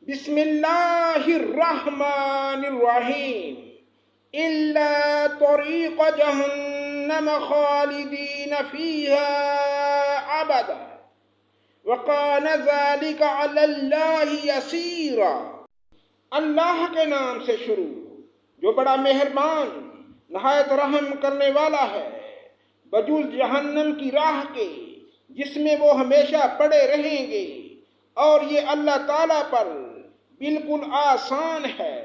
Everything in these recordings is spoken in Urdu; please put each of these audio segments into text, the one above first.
بسم اللہ الرحمن الرحیم إلا طريق جہنم خالدین فیہا ابدا وکان ذلک علی اللہ یسیرا۔ اللہ کے نام سے شروع جو بڑا مہربان نہایت رحم کرنے والا ہے، بجوز جہنم کی راہ کے جس میں وہ ہمیشہ پڑے رہیں گے، اور یہ اللہ تعالیٰ پر بالکل آسان ہے۔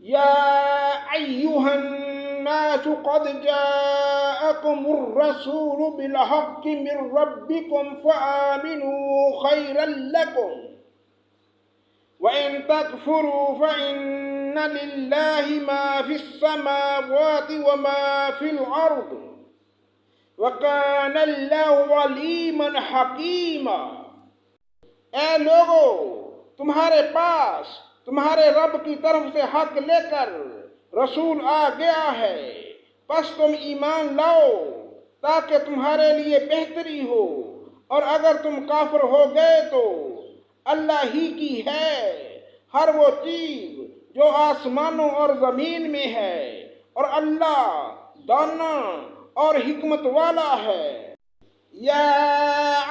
یا ایھا الناس قد جاءکم الرسول بالحق من ربکم فآمنوا خیرا لکم وَإِن تَكْفُرُوا فَإِنَّ لِلَّهِ مَا فِي السَّمَاوَاتِ وَمَا فِي الْأَرْضِ وَكَانَ اللَّهُ عَلِيمًا حَكِيمًا۔ اے لوگو، تمہارے پاس تمہارے رب کی طرف سے حق لے کر رسول آ گیا ہے، پس تم ایمان لاؤ تاکہ تمہارے لیے بہتری ہو، اور اگر تم کافر ہو گئے تو اللہ ہی کی ہے ہر وہ چیز جو آسمانوں اور زمین میں ہے، اور اللہ دانا اور حکمت والا ہے۔ یا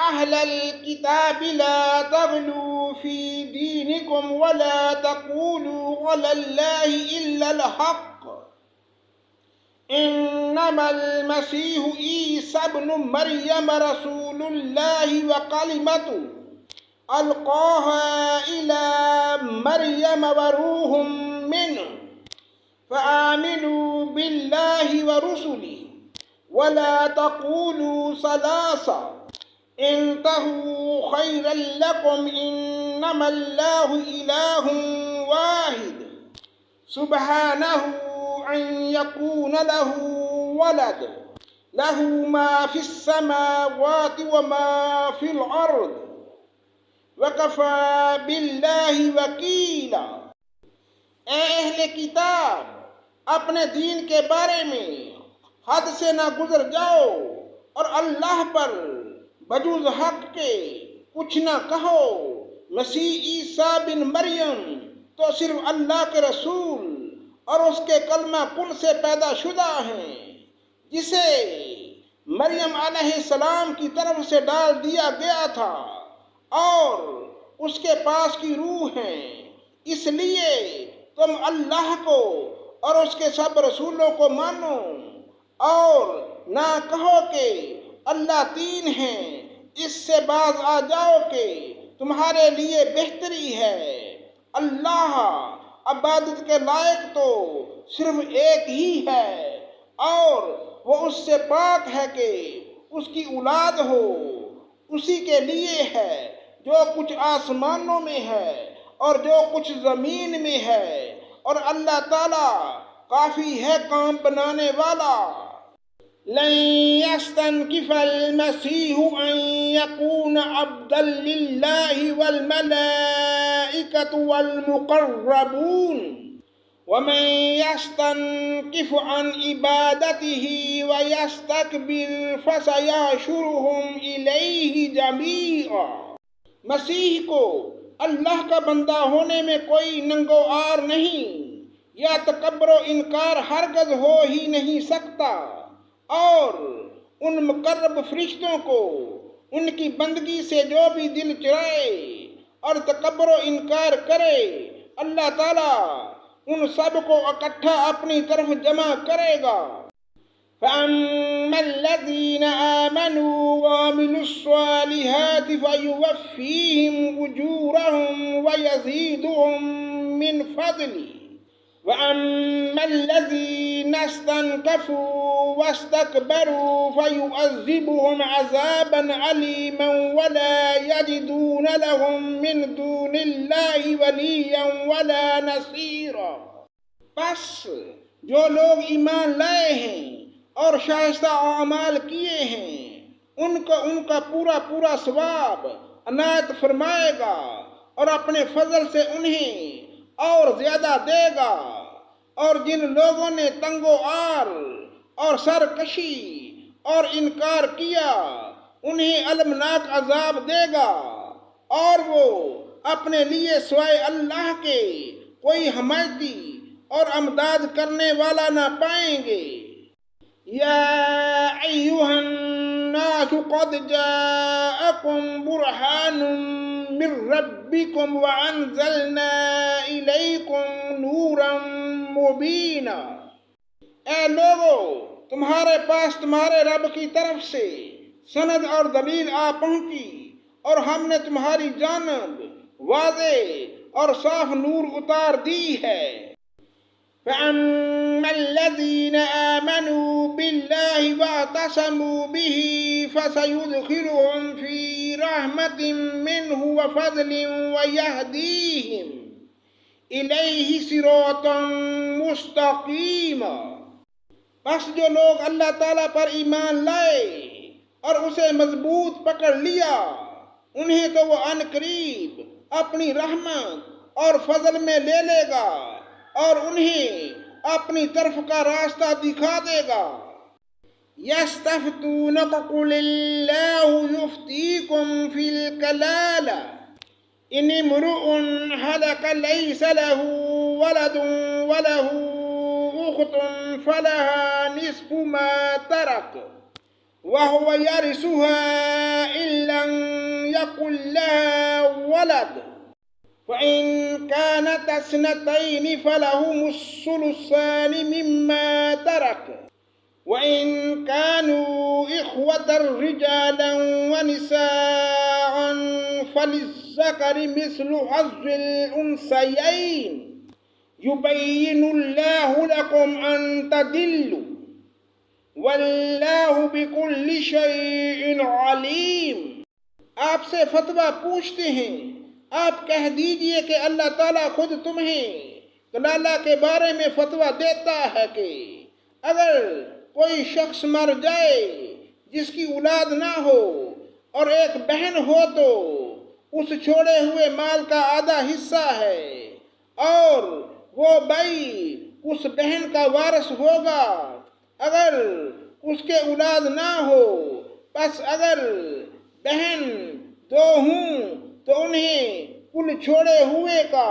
اہل الکتاب لا تغلوا فی دینکم ولا تقولوا علی اللہ الا الحق انما المسیح عیسی ابن مریم رسول اللہ وکلمتہ القاها إلى مريم وروح منه فآمنوا بالله ورسله ولا تقولوا ثلاثة انتهوا خيرا لكم إنما الله إله واحد سبحانه أن يكون له ولد له ما في السماوات وما في الأرض وَكَفَى بِاللَّهِ وَكِيلًا۔ اے اہل کتاب، اپنے دین کے بارے میں حد سے نہ گزر جاؤ، اور اللہ پر بجوز حق کے کچھ نہ کہو۔ مسیح عیسیٰ بن مریم تو صرف اللہ کے رسول اور اس کے کلمہ کن سے پیدا شدہ ہیں، جسے مریم علیہ السلام کی طرف سے ڈال دیا گیا تھا، اور اس کے پاس کی روح ہیں۔ اس لیے تم اللہ کو اور اس کے سب رسولوں کو مانو، اور نہ کہو کہ اللہ تین ہیں، اس سے باز آ جاؤ کہ تمہارے لیے بہتری ہے۔ اللہ عبادت کے لائق تو صرف ایک ہی ہے، اور وہ اس سے پاک ہے کہ اس کی اولاد ہو۔ اسی کے لیے ہے جو کچھ آسمانوں میں ہے اور جو کچھ زمین میں ہے، اور اللہ تعالیٰ کافی ہے کام بنانے والا۔ لن يستنكف المسيح أن يكون عبدا لله والملائكة والمقربون ومن يستنكف عن عبادته ويستكبر فسيحشرهم إليه جميعا۔ مسیح کو اللہ کا بندہ ہونے میں کوئی ننگو آر نہیں یا تکبر و انکار ہرگز ہو ہی نہیں سکتا، اور ان مقرب فرشتوں کو ان کی بندگی سے جو بھی دل چرائے اور تکبر و انکار کرے، اللہ تعالیٰ ان سب کو اکٹھا اپنی طرف جمع کرے گا۔ فَأَمَّا الَّذِينَ آمَنُوا وَعَمِلُوا الصَّالِحَاتِ فَيُوَفِّيهِمْ أُجُورَهُمْ وَيَزِيدُهُمْ مِنْ فَضْلِهِ وَأَمَّا الَّذِينَ اسْتَنكَفُوا وَاسْتَكْبَرُوا فَيُعَذِّبُهُمْ عَذَابًا أَلِيمًا وَلَا يَجِدُونَ لَهُم مِّن دُونِ اللَّهِ وَلِيًّا وَلَا نَصِيرًا۔ پس جو لوگ ایمان لائے ہیں اور شائستہ اعمال کیے ہیں، ان کا پورا ثواب عنایت فرمائے گا، اور اپنے فضل سے انہیں اور زیادہ دے گا۔ اور جن لوگوں نے تنگ و آر اور سرکشی اور انکار کیا، انہیں المناک عذاب دے گا، اور وہ اپنے لیے سوائے اللہ کے کوئی حمایتی اور امداد کرنے والا نہ پائیں گے۔ یا ایھا الناس قد جاءکم برہان من ربکم وانزلنا الیکم نورا مبینا۔ اے لوگو، تمہارے پاس تمہارے رب کی طرف سے سند اور دلیل آ پہنچی، اور ہم نے تمہاری جانب واضح اور صاف نور اتار دی ہے۔ فَأَمَّا الَّذِينَ آمَنُوا بِاللَّهِ وَاعْتَصَمُوا بِهِ فَسَيُدْخِلُهُمْ فِي رَحْمَةٍ مِّنْهُ وَفَضْلٍ وَيَهْدِيهِمْ إِلَيْهِ صِرَاطًا مُسْتَقِيمًا۔ پس جو لوگ اللہ تعالیٰ پر ایمان لائے اور اسے مضبوط پکڑ لیا، انہیں تو وہ عن قریب اپنی رحمت اور فضل میں لے لے گا اور انہیں اپنی طرف کا راستہ دکھا دے گا۔ يَسْتَفْتُونَكَ قُلِ اللَّهُ يُفْتِيكُمْ فِي الْكَلَالَةِ إِنِ امْرُؤٌ هَلَكَ لَيْسَ لَهُ وَلَدٌ وَلَهُ أُخْتٌ فَلَهَا نِصْفُ مَا تَرَكَ وَهُوَ يَرِثُهَا إِن لَّمْ يَكُن لَّهَا وَلَدٌ فَإِن كَانَتْ اثْنَتَيْنِ فَلَهُمُ الثُّلُثَانِ مِمَّا تَرَكَ وَإِن كَانُوا إِخْوَةً رِّجَالًا وَنِسَاءً فَلِلذَّكَرِ مِثْلُ حَظِّ الْأُنثَيَيْنِ يُبَيِّنُ اللَّهُ لَكُمْ أَن تَضِلُّوا وَاللَّهُ بِكُلِّ شَيْءٍ عَلِيمٌ۔ آپ سے فتویٰ پوچھتے ہیں، آپ کہہ دیجئے کہ اللہ تعالیٰ خود تمہیں کلالہ کے بارے میں فتویٰ دیتا ہے کہ اگر کوئی شخص مر جائے جس کی اولاد نہ ہو اور ایک بہن ہو تو اس چھوڑے ہوئے مال کا آدھا حصہ ہے، اور وہ بھائی اس بہن کا وارث ہوگا اگر اس کے اولاد نہ ہو۔ پس اگر بہن دو ہوں تو انہیں کل چھوڑے ہوئے کا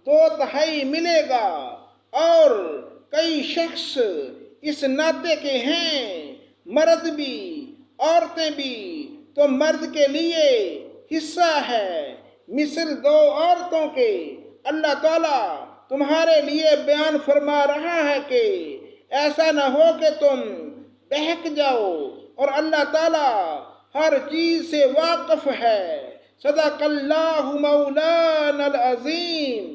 2/3 ملے گا، اور کئی شخص اس ناطے کے ہیں، مرد بھی عورتیں بھی، تو مرد کے لیے حصہ ہے مثل 2 عورتوں کے۔ اللہ تعالیٰ تمہارے لیے بیان فرما رہا ہے کہ ایسا نہ ہو کہ تم بہک جاؤ، اور اللہ تعالیٰ ہر چیز سے واقف ہے۔ صدق اللہ مولانا العظیم۔